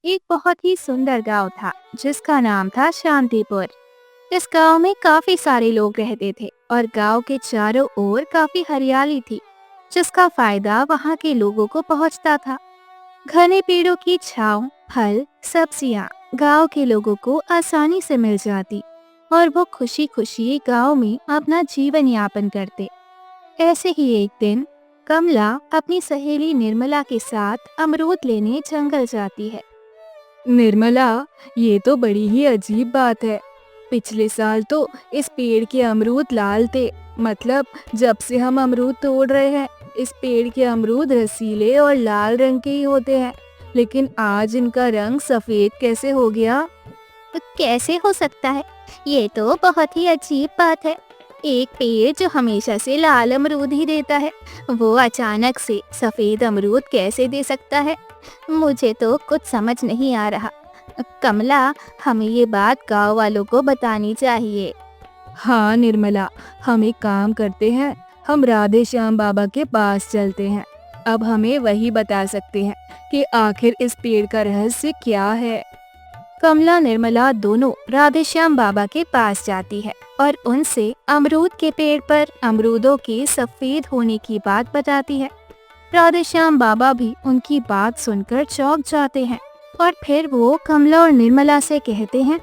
एक बहुत ही सुंदर गांव था जिसका नाम था शांतिपुर। इस गांव में काफी सारे लोग रहते थे और गांव के चारों ओर काफी हरियाली थी, जिसका फायदा वहां के लोगों को पहुंचता था। घने पेड़ों की छांव, फल, सब्जियां गांव के लोगों को आसानी से मिल जाती और वो खुशी खुशी गांव में अपना जीवन यापन करते। ऐसे ही एक दिन कमला अपनी सहेली निर्मला के साथ अमरूद लेने जंगल जाती है। निर्मला, ये तो बड़ी ही अजीब बात है। पिछले साल तो इस पेड़ के अमरूद लाल थे। मतलब जब से हम अमरूद तोड़ रहे हैं, इस पेड़ के अमरूद रसीले और लाल रंग के ही होते हैं। लेकिन आज इनका रंग सफेद कैसे हो गया? कैसे हो सकता है? ये तो बहुत ही अजीब बात है। एक पेड़ जो हमेशा से लाल अमरूद ही देता है, वो अचानक से सफेद अमरूद कैसे दे सकता है? मुझे तो कुछ समझ नहीं आ रहा। कमला, हमें ये बात गांव वालों को बतानी चाहिए। हाँ निर्मला, हम एक काम करते हैं, हम राधे श्याम बाबा के पास चलते हैं। अब हमें वही बता सकते हैं कि आखिर इस पेड़ का रहस्य क्या है। कमला निर्मला दोनों राधेश्याम बाबा के पास जाती है और उनसे अमरूद के पेड़ पर अमरूदों के सफेद होने की बात बताती है। राधेश्याम बाबा भी उनकी बात सुनकर चौंक जाते हैं और फिर वो कमला और निर्मला से कहते हैं।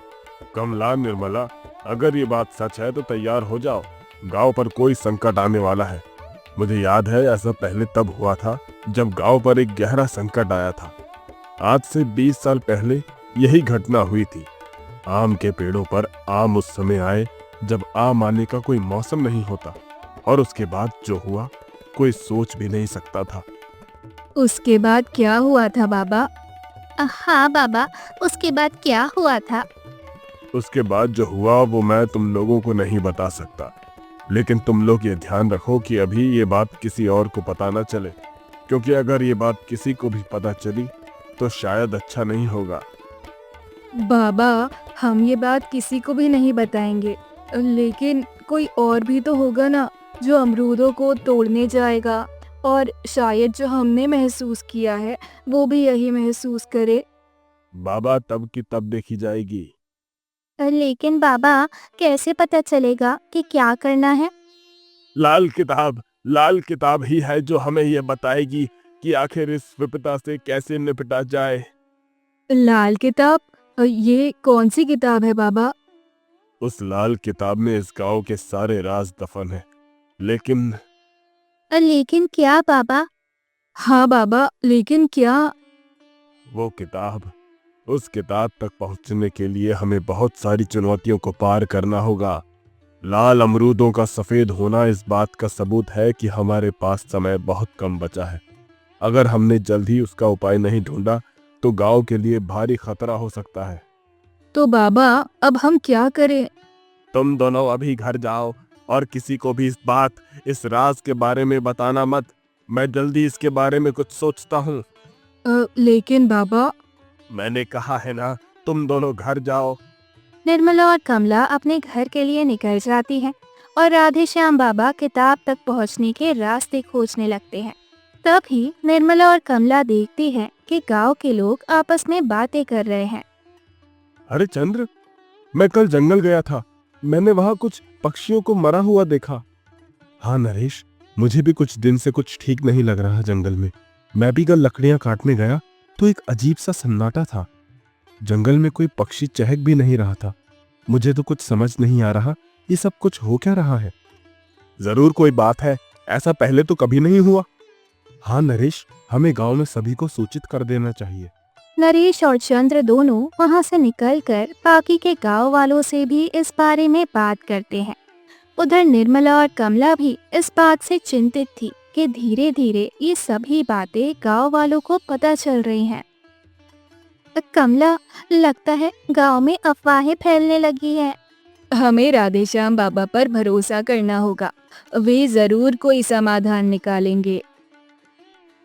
कमला, निर्मला, अगर ये बात सच है तो तैयार हो जाओ। गांव पर कोई संकट आने वाला है। मुझे याद है ऐसा पहले तब हुआ था जब गांव पर एक गहरा संकट आया था। आज से 20 साल पहले यही घटना हुई थी। आम के पेड़ों पर आम उस समय आए जब आम आने का कोई मौसम नहीं होता, और उसके बाद जो हुआ कोई सोच भी नहीं सकता था। उसके बाद क्या हुआ था बाबा? हाँ बाबा, उसके बाद क्या हुआ था? उसके बाद जो हुआ वो मैं तुम लोगों को नहीं बता सकता, लेकिन तुम लोग ये ध्यान रखो कि अभी ये बात किसी और को पता न चले, क्योंकि अगर ये बात किसी को भी पता चली तो शायद अच्छा नहीं होगा। बाबा, हम ये बात किसी को भी नहीं बताएंगे, लेकिन कोई और भी तो होगा ना जो अमरूदों को तोड़ने जाएगा, और शायद जो हमने महसूस किया है वो भी यही महसूस करे। बाबा, तब की तब देखी जाएगी। लेकिन बाबा, कैसे पता चलेगा कि क्या करना है? लाल किताब ही है जो हमें ये बताएगी कि आखिर इस विपदा से कैसे निपटा जाए। लाल किताब? ये कौन सी किताब है बाबा? उस लाल किताब में इस गांव के सारे राज दफन है। लेकिन लेकिन क्या बाबा? हाँ बाबा, लेकिन क्या? वो किताब उस किताब तक पहुंचने के लिए हमें बहुत सारी चुनौतियों को पार करना होगा। लाल अमरूदों का सफेद होना इस बात का सबूत है कि हमारे पास समय बहुत कम बचा है। अगर हमने जल्द ही उसका उपाय नहीं ढूंढा तो गांव के लिए भारी खतरा हो सकता है। तो बाबा, अब हम क्या करें? तुम दोनों अभी घर जाओ और किसी को भी इस राज के बारे में बताना मत। मैं जल्दी इसके बारे में कुछ सोचता हूँ। लेकिन बाबा। मैंने कहा है ना, तुम दोनों घर जाओ। निर्मला और कमला अपने घर के लिए निकल जाती हैं और राधे श्याम बाबा किताब तक पहुंचने के रास्ते खोजने लगते हैं। तभी निर्मला और कमला देखती हैं कि गांव के लोग आपस में बातें कर रहे हैं। अरे चंद्र, मैं कल जंगल गया था। मैंने वहां कुछ पक्षियों को मरा हुआ देखा। हाँ नरेश, मुझे भी कुछ दिन से कुछ ठीक नहीं लग रहा जंगल में। मैं भी कल लकड़ियां काटने गया तो एक अजीब सा सन्नाटा था। जंगल में कोई पक्षी चहक भी नहीं रहा था। मुझे तो कुछ समझ नहीं आ रहा ये सब कुछ हो क्या रहा है। जरूर कोई बात है, ऐसा पहले तो कभी नहीं हुआ। हाँ नरेश, हमें गांव में सभी को सूचित कर देना चाहिए। नरेश और चंद्र दोनों वहां से निकलकर बाकी के गांव वालों से भी इस बारे में बात करते हैं। उधर निर्मला और कमला भी इस बात से चिंतित थी कि धीरे धीरे ये सभी बातें गांव वालों को पता चल रही हैं। कमला, लगता है गांव में अफवाहें फैलने लगी हैं। हमें राधेश्याम बाबा पर भरोसा करना होगा, वे जरूर कोई समाधान निकालेंगे।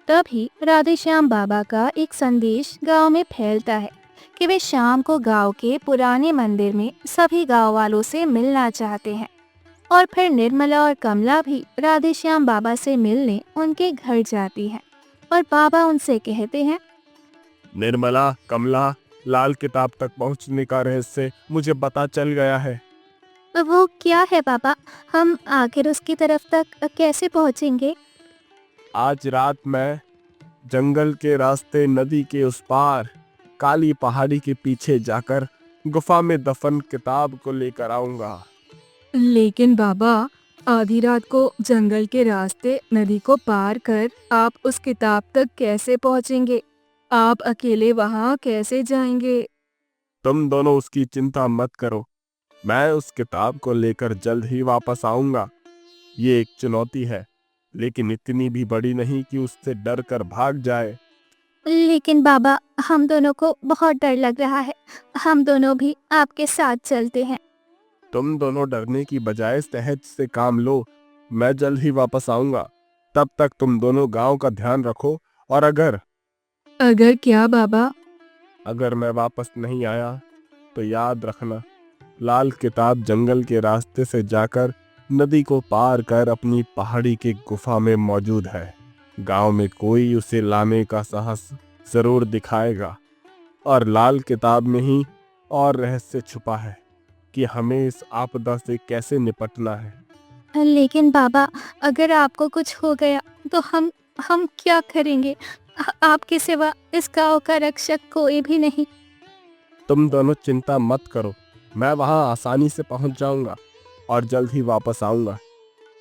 तभी राधेश्याम बाबा का एक संदेश गांव में फैलता है कि वे शाम को गांव के पुराने मंदिर में सभी गांव वालों से मिलना चाहते हैं। और फिर निर्मला और कमला भी राधेश्याम बाबा से मिलने उनके घर जाती हैं और बाबा उनसे कहते हैं। निर्मला, कमला, लाल किताब तक पहुंचने का रहस्य मुझे पता चल गया है। वो क्या है पापा? हम आखिर उसकी तरफ तक कैसे पहुंचेंगे? आज रात मैं जंगल के रास्ते नदी के उस पार काली पहाड़ी के पीछे जाकर गुफा में दफन किताब को लेकर आऊंगा। लेकिन बाबा, आधी रात को जंगल के रास्ते नदी को पार कर आप उस किताब तक कैसे पहुंचेंगे? आप अकेले वहां कैसे जाएंगे? तुम दोनों उसकी चिंता मत करो, मैं उस किताब को लेकर जल्द ही वापस आऊंगा। ये एक चुनौती है, लेकिन इतनी भी बड़ी नहीं कि उससे डर कर भाग जाए। लेकिन बाबा, हम दोनों को बहुत डर लग रहा है। हम दोनों भी आपके साथ चलते हैं। तुम दोनों डरने की बजाय सहज से काम लो। मैं जल्द ही वापस आऊंगा। तब तक तुम दोनों गांव का ध्यान रखो, और अगर क्या बाबा? अगर मैं वापस नहीं आया तो याद रखना, लाल किताब जंगल के रास्ते से जाकर नदी को पार कर अपनी पहाड़ी की गुफा में मौजूद है। गांव में कोई उसे लाने का साहस जरूर दिखाएगा, और लाल किताब में ही और रहस्य छुपा है कि हमें इस आपदा से कैसे निपटना है। लेकिन बाबा, अगर आपको कुछ हो गया तो हम क्या करेंगे? आपके सिवा इस गांव का रक्षक कोई भी नहीं। तुम दोनों चिंता मत करो, मैं वहां आसानी से पहुंच जाऊंगा और जल्द ही वापस आऊंगा।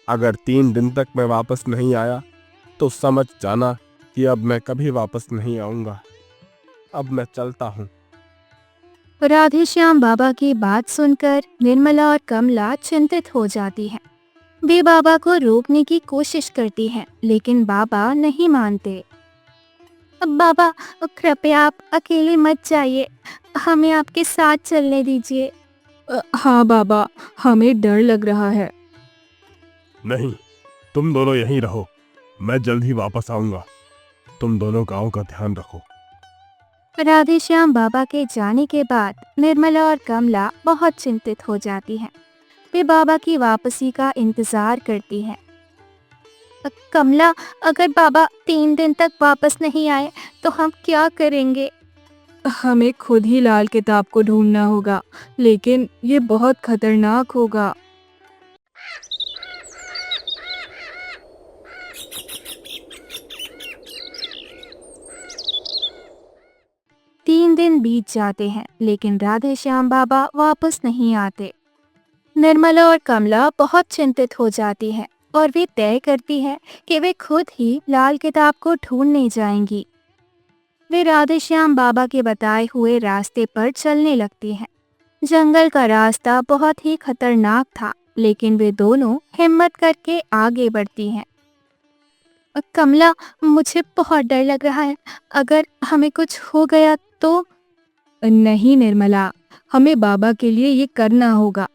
अगर 3 दिन तक मैं वापस नहीं आया तो समझ जाना कि अब मैं कभी वापस नहीं आऊंगा। अब मैं चलता हूँ। राधेश्याम बाबा की बात सुनकर निर्मला और कमला चिंतित हो जाती हैं। वे बाबा को रोकने की कोशिश करती हैं, लेकिन बाबा नहीं मानते। अब बाबा, कृपया आप अकेले मत जाइए, हमें आपके साथ चलने दीजिए। हाँ बाबा, हमें डर लग रहा है। नहीं, तुम दोनों यहीं रहो, मैं जल्द ही वापस आऊंगा। तुम दोनों गांव का ध्यान रखो। राधेश्याम बाबा के जाने के बाद निर्मला और कमला बहुत चिंतित हो जाती हैं। वे बाबा की वापसी का इंतजार करती हैं। कमला, अगर बाबा 3 दिन तक वापस नहीं आए तो हम क्या करेंगे? हमें खुद ही लाल किताब को ढूंढना होगा, लेकिन ये बहुत खतरनाक होगा। 3 दिन बीत जाते हैं, लेकिन राधेश्याम बाबा वापस नहीं आते। निर्मला और कमला बहुत चिंतित हो जाती हैं और वे तय करती हैं कि वे खुद ही लाल किताब को ढूंढने जाएंगी। वे राधेश्याम बाबा के बताए हुए रास्ते पर चलने लगती हैं। जंगल का रास्ता बहुत ही खतरनाक था, लेकिन वे दोनों हिम्मत करके आगे बढ़ती हैं। कमला, मुझे बहुत डर लग रहा है। अगर हमें कुछ हो गया तो? नहीं निर्मला, हमें बाबा के लिए ये करना होगा।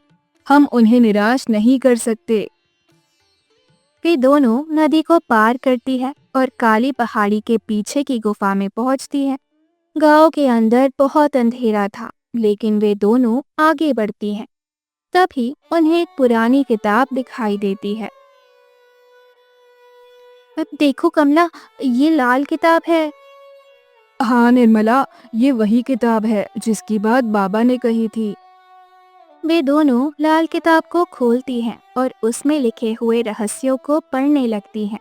हम उन्हें निराश नहीं कर सकते। वे दोनों नदी को पार करती है और काली पहाड़ी के पीछे की गुफा में पहुंचती है। गांव के अंदर बहुत अंधेरा था, लेकिन वे दोनों आगे बढ़ती हैं। तभी उन्हें एक पुरानी किताब दिखाई देती है। देखो कमला, ये लाल किताब है। हाँ निर्मला, ये वही किताब है जिसकी बात बाबा ने कही थी। वे दोनों लाल किताब को खोलती हैं और उसमें लिखे हुए रहस्यों को पढ़ने लगती हैं।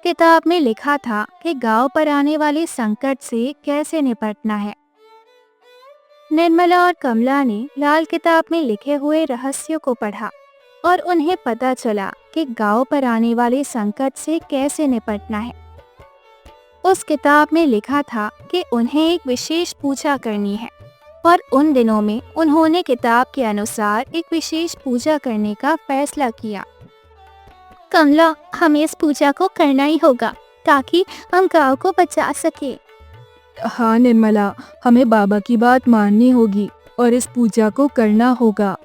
किताब में लिखा था कि गांव पर आने वाले संकट से कैसे निपटना है। निर्मला और कमला ने लाल किताब में लिखे हुए रहस्यों को पढ़ा और उन्हें पता चला कि गांव पर आने वाले संकट से कैसे निपटना है। उस किताब में लिखा था कि उन्हें एक विशेष पूजा करनी है, और उन दिनों में उन्होंने किताब के अनुसार एक विशेष पूजा करने का फैसला किया। कमला, हमें इस पूजा को करना ही होगा ताकि हम गांव को बचा सके। हाँ निर्मला, हमें बाबा की बात माननी होगी और इस पूजा को करना होगा।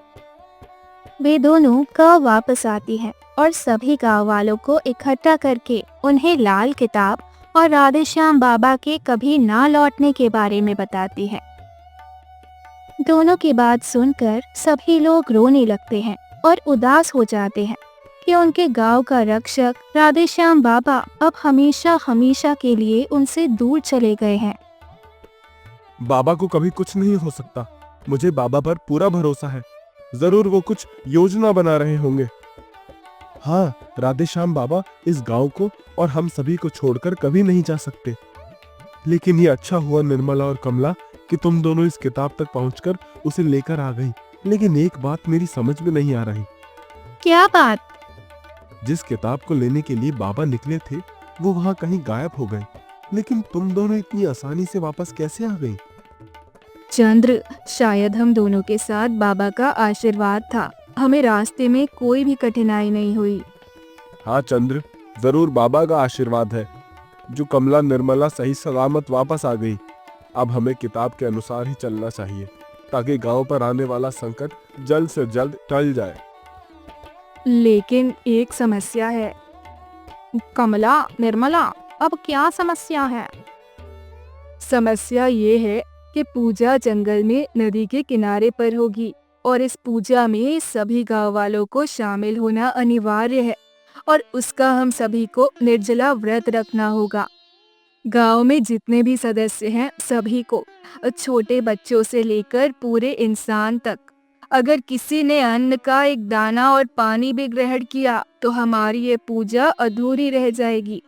वे दोनों गांव वापस आती हैं और सभी गांव वालों को इकट्ठा करके उन्हें लाल किताब और राधेश्याम बाबा के कभी ना लौटने के बारे में बताती है। दोनों की बात सुनकर सभी लोग रोने लगते हैं और उदास हो जाते हैं कि उनके गांव का रक्षक राधेश्याम बाबा अब हमेशा हमेशा के लिए उनसे दूर चले गए हैं। बाबा को कभी कुछ नहीं हो सकता। मुझे बाबा पर पूरा भरोसा है। जरूर वो कुछ योजना बना रहे होंगे। हाँ, राधे श्याम बाबा इस गांव को और हम सभी को छोड़कर कभी नहीं जा सकते। लेकिन ये अच्छा हुआ निर्मला और कमला कि तुम दोनों इस किताब तक पहुंचकर उसे लेकर आ गई। लेकिन एक बात मेरी समझ में नहीं आ रही। क्या बात? जिस किताब को लेने के लिए बाबा निकले थे वो वहां कहीं गायब हो गए। लेकिन तुम दोनों इतनी आसानी से वापस कैसे आ गई? चंद्र, शायद हम दोनों के साथ बाबा का आशीर्वाद था। हमें रास्ते में कोई भी कठिनाई नहीं हुई। हाँ चंद्र, जरूर बाबा का आशीर्वाद है जो कमला निर्मला सही सलामत वापस आ गई। अब हमें किताब के अनुसार ही चलना चाहिए ताकि गांव पर आने वाला संकट जल्द से जल्द टल जाए। लेकिन एक समस्या है। कमला, निर्मला, अब क्या समस्या है? समस्या ये है कि पूजा जंगल में नदी के किनारे पर होगी और इस पूजा में सभी गांव वालों को शामिल होना अनिवार्य है और उसका हम सभी को निर्जला व्रत रखना होगा। गांव में जितने भी सदस्य हैं सभी को, छोटे बच्चों से लेकर पूरे इंसान तक, अगर किसी ने अन्न का एक दाना और पानी भी ग्रहण किया तो हमारी ये पूजा अधूरी रह जाएगी।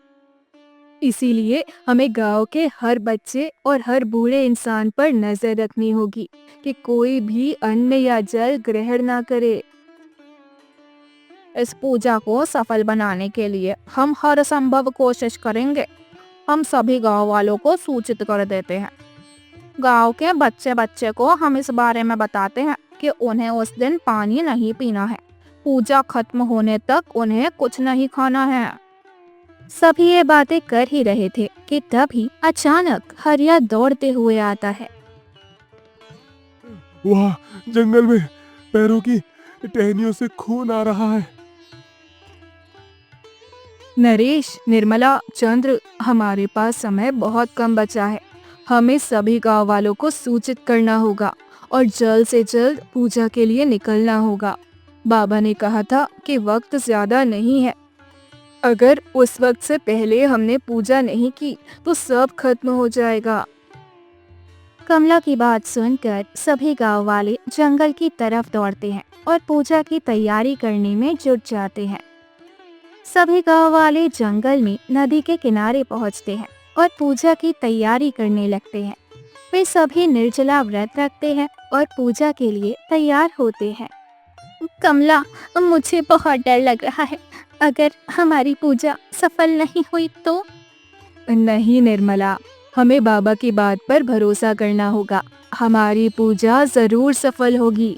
इसीलिए हमें गांव के हर बच्चे और हर बूढ़े इंसान पर नजर रखनी होगी कि कोई भी अन्न या जल ग्रहण ना करे। इस पूजा को सफल बनाने के लिए हम हर संभव कोशिश करेंगे। हम सभी गांव वालों को सूचित कर देते हैं। गांव के बच्चे बच्चे को हम इस बारे में बताते हैं कि उन्हें उस दिन पानी नहीं पीना है। पूजा खत्म होने तक उन्हें कुछ नहीं खाना है। सभी ये बातें कर ही रहे थे कि तभी अचानक हरिया दौड़ते हुए आता है। वाह, जंगल में पैरों की टहनियों से खून आ रहा है। नरेश, निर्मला, चंद्र, हमारे पास समय बहुत कम बचा है। हमें सभी गांव वालों को सूचित करना होगा और जल्द से जल्द पूजा के लिए निकलना होगा। बाबा ने कहा था कि वक्त ज्यादा नहीं है। अगर उस वक्त से पहले हमने पूजा नहीं की तो सब खत्म हो जाएगा। कमला की बात सुनकर सभी गांव वाले जंगल की तरफ दौड़ते हैं और पूजा की तैयारी करने में जुट जाते हैं। सभी गांव वाले जंगल में नदी के किनारे पहुंचते हैं और पूजा की तैयारी करने लगते हैं। वे सभी निर्जला व्रत रखते हैं और पूजा के लिए तैयार होते हैं। कमला, मुझे बहुत डर लग रहा है। अगर हमारी पूजा सफल नहीं हुई तो? नहीं निर्मला, हमें बाबा की बात पर भरोसा करना होगा। हमारी पूजा जरूर सफल होगी।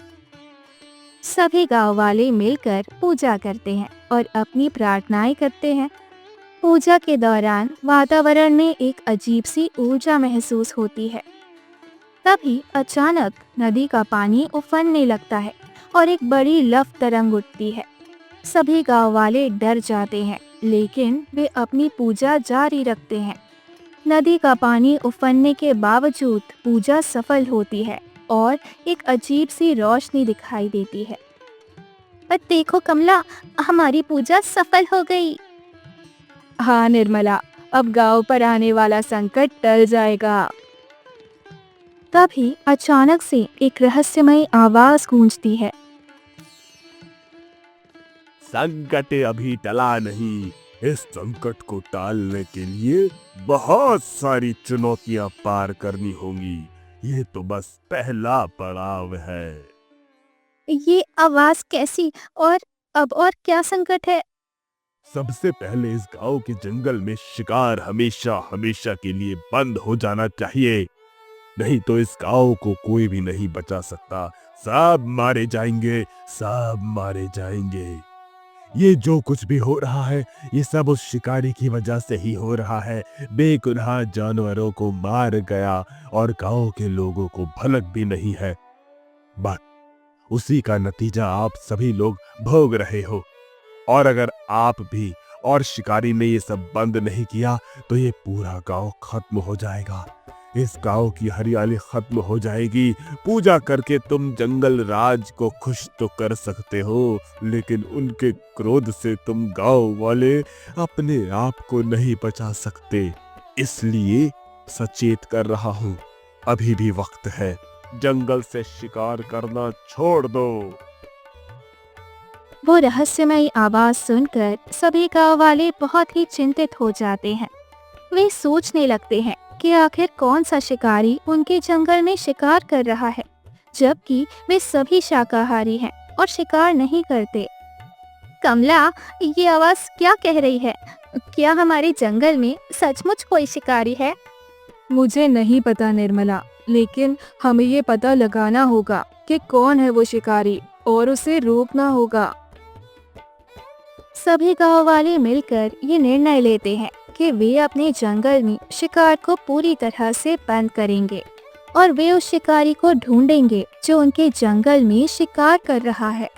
सभी गांव वाले मिलकर पूजा करते हैं और अपनी प्रार्थनाएं करते हैं। पूजा के दौरान वातावरण में एक अजीब सी ऊर्जा महसूस होती है। तभी अचानक नदी का पानी उफनने लगता है और एक बड़ी लफ तरंग उठती है। सभी गांव वाले डर जाते हैं, लेकिन वे अपनी पूजा जारी रखते हैं। नदी का पानी उफनने के बावजूद पूजा सफल होती है और एक अजीब सी रोशनी दिखाई देती है। देखो कमला, हमारी पूजा सफल हो गई। हाँ निर्मला, अब गांव पर आने वाला संकट टल जाएगा। तभी अचानक से एक रहस्यमय आवाज गूंजती है। संकट अभी टला नहीं। इस संकट को टालने के लिए बहुत सारी चुनौतियां पार करनी होंगी। ये तो बस पहला पड़ाव है। ये आवाज कैसी और अब और क्या संकट है? सबसे पहले इस गांव के जंगल में शिकार हमेशा हमेशा के लिए बंद हो जाना चाहिए। नहीं तो इस गांव को कोई भी नहीं बचा सकता। सब मारे जाएंगे, सब मारे जाएंगे। ये जो कुछ भी हो रहा है ये सब उस शिकारी की वजह से ही हो रहा है। बेगुनाह जानवरों को मार गया और गांव के लोगों को भनक भी नहीं है। बस उसी का नतीजा आप सभी लोग भोग रहे हो। और अगर आप भी और शिकारी ने ये सब बंद नहीं किया तो ये पूरा गांव खत्म हो जाएगा। इस गांव की हरियाली खत्म हो जाएगी। पूजा करके तुम जंगल राज को खुश तो कर सकते हो, लेकिन उनके क्रोध से तुम गांव वाले अपने आप को नहीं बचा सकते। इसलिए सचेत कर रहा हूँ, अभी भी वक्त है, जंगल से शिकार करना छोड़ दो। वो रहस्यमयी आवाज सुनकर सभी गांव वाले बहुत ही चिंतित हो जाते हैं। वे सोचने लगते हैं कि आखिर कौन सा शिकारी उनके जंगल में शिकार कर रहा है, जबकि वे सभी शाकाहारी हैं और शिकार नहीं करते। कमला, ये आवाज क्या कह रही है? क्या हमारे जंगल में सचमुच कोई शिकारी है? मुझे नहीं पता निर्मला, लेकिन हमें ये पता लगाना होगा कि कौन है वो शिकारी और उसे रोकना होगा। सभी गांव वाले मिलकर ये निर्णय लेते हैं कि वे अपने जंगल में शिकार को पूरी तरह से बंद करेंगे और वे उस शिकारी को ढूंढेंगे जो उनके जंगल में शिकार कर रहा है।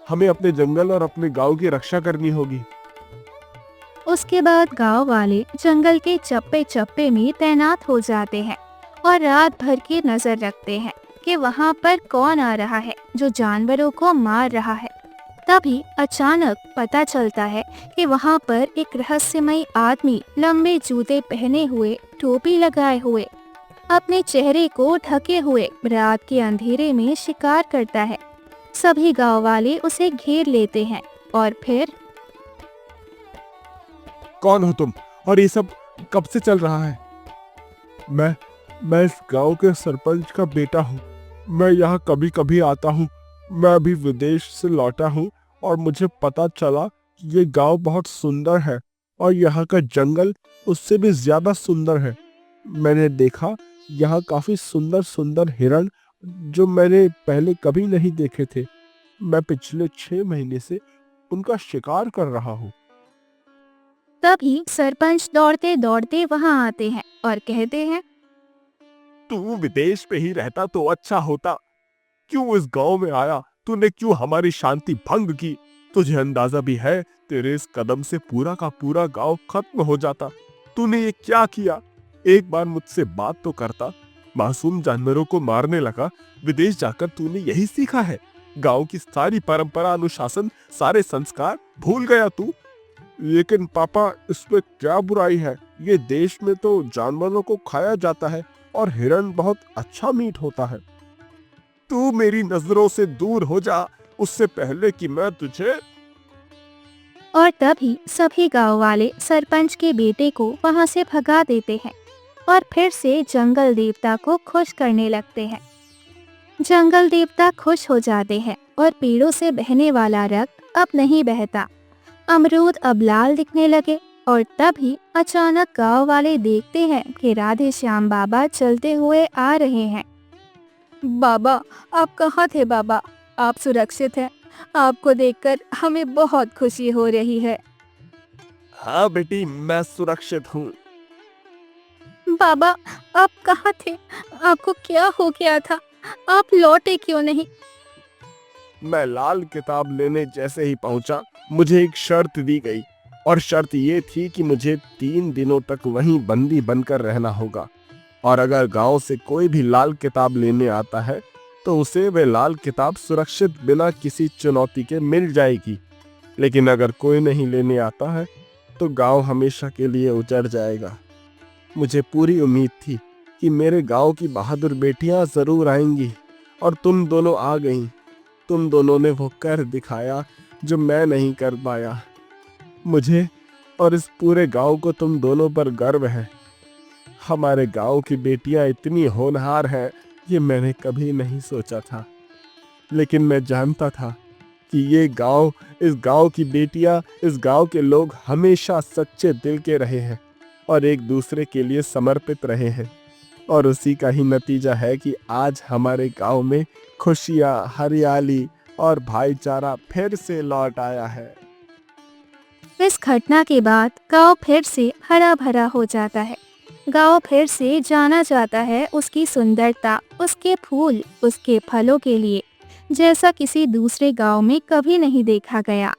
हमें अपने जंगल और अपने गांव की रक्षा करनी होगी। उसके बाद गांव वाले जंगल के चप्पे चप्पे में तैनात हो जाते हैं और रात भर की नजर रखते हैं कि वहां पर कौन आ रहा है जो जानवरों को मार रहा है। तभी अचानक पता चलता है कि वहां पर एक रहस्यमयी आदमी लंबे जूते पहने हुए, टोपी लगाए हुए, अपने चेहरे को ढके हुए रात के अंधेरे में शिकार करता है। सभी गांव वाले उसे घेर लेते हैं और फिर कौन हो तुम और ये सब कब से चल रहा है? मैं इस गांव के सरपंच का बेटा हूँ। मैं यहाँ कभी कभी आता हूँ। मैं अभी विदेश से लौटा हूँ और मुझे पता चला कि ये गांव बहुत सुंदर है और यहाँ का जंगल उससे भी ज्यादा सुंदर है। मैंने देखा यहाँ काफी सुंदर सुंदर हिरण जो मैंने पहले कभी नहीं देखे थे। मैं पिछले 6 महीने से उनका शिकार कर रहा हूँ। तभी सरपंच दौड़ते दौड़ते वहां आते हैं और कहते हैं, तू विदेश में ही रहता तो अच्छा होता। क्यों इस गांव में आया? तूने क्यों हमारी शांति भंग की? तुझे अंदाजा भी है तेरे इस कदम से पूरा का पूरा गांव खत्म हो जाता। तूने ये क्या किया? एक बार मुझसे बात तो करता। मासूम जानवरों को मारने लगा। विदेश जाकर तूने यही सीखा है? गांव की सारी परंपरा, अनुशासन, सारे संस्कार भूल गया तू? लेकिन पापा, इसमें क्या बुराई है? ये देश में तो जानवरों को खाया जाता है और हिरण बहुत अच्छा मीट होता है। तू मेरी नजरों से दूर हो जा, उससे पहले कि मैं तुझे। और तभी सभी गांव वाले सरपंच के बेटे को वहां से भगा देते हैं और फिर से जंगल देवता को खुश करने लगते हैं। जंगल देवता खुश हो जाते हैं और पेड़ों से बहने वाला रक्त अब नहीं बहता। अमरूद अब लाल दिखने लगे और तभी अचानक गांव वाले देखते हैं कि राधे श्याम बाबा चलते हुए आ रहे हैं। बाबा, आप कहाँ थे बाबा? आप सुरक्षित हैं? आपको देखकर हमें बहुत खुशी हो रही है। हाँ बेटी, मैं सुरक्षित हूँ। बाबा, आप कहाँ थे? आपको क्या हो गया था? आप लौटे क्यों नहीं? मैं लाल किताब लेने जैसे ही पहुंचा, मुझे एक शर्त दी गई और शर्त ये थी कि मुझे 3 दिनों तक वहीं बंदी बनकर रहना होगा और अगर गांव से कोई भी लाल किताब लेने आता है तो उसे वे लाल किताब सुरक्षित बिना किसी चुनौती के मिल जाएगी। लेकिन अगर कोई नहीं लेने आता है तो गांव हमेशा के लिए उजड़ जाएगा। मुझे पूरी उम्मीद थी कि मेरे गांव की बहादुर बेटियां जरूर आएंगी और तुम दोनों आ गईं। तुम दोनों ने वो कर दिखाया जो मैं नहीं कर पाया। मुझे और इस पूरे गांव को तुम दोनों पर गर्व है। हमारे गांव की बेटियां इतनी होनहार हैं, ये मैंने कभी नहीं सोचा था। लेकिन मैं जानता था कि ये गांव, इस गांव की बेटियां, इस गांव के लोग हमेशा सच्चे दिल के रहे हैं और एक दूसरे के लिए समर्पित रहे हैं। और उसी का ही नतीजा है कि आज हमारे गांव में खुशियां, हरियाली और भाईचारा फिर से लौट आया है। इस घटना के बाद गांव फिर से हरा भरा हो जाता है। गांव फिर से जाना जाता है उसकी सुंदरता, उसके फूल, उसके फलों के लिए, जैसा किसी दूसरे गांव में कभी नहीं देखा गया।